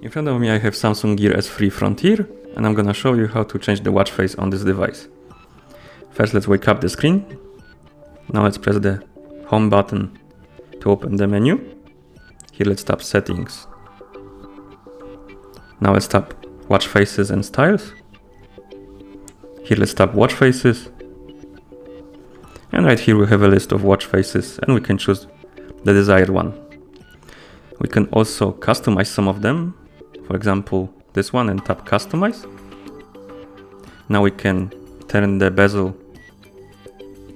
In front of me I have Samsung Gear S3 Frontier, and I'm gonna show you how to change the watch face on this device. First, let's wake up the screen. Now let's press the home button to open the menu. Here let's tap settings. Now let's tap watch faces and styles. Here let's tap watch faces. And right here we have a list of watch faces and we can choose the desired one. We can also customize some of them. For example, this one, and tap customize. Now we can turn the bezel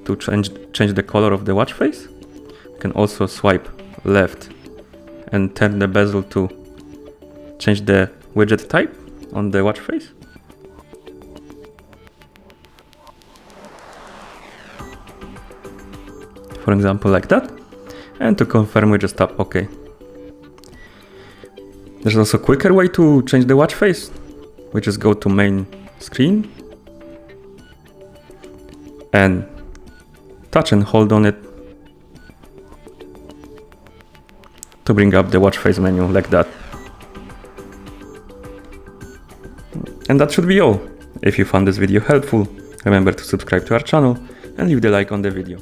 to change the color of the watch face. We can also swipe left and turn the bezel to change the widget type on the watch face. For example, like that. And to confirm, we just tap OK. There's also a quicker way to change the watch face. We just go to main screen and touch and hold on it to bring up the watch face menu like that. And that should be all. If you found this video helpful, remember to subscribe to our channel and leave the like on the video.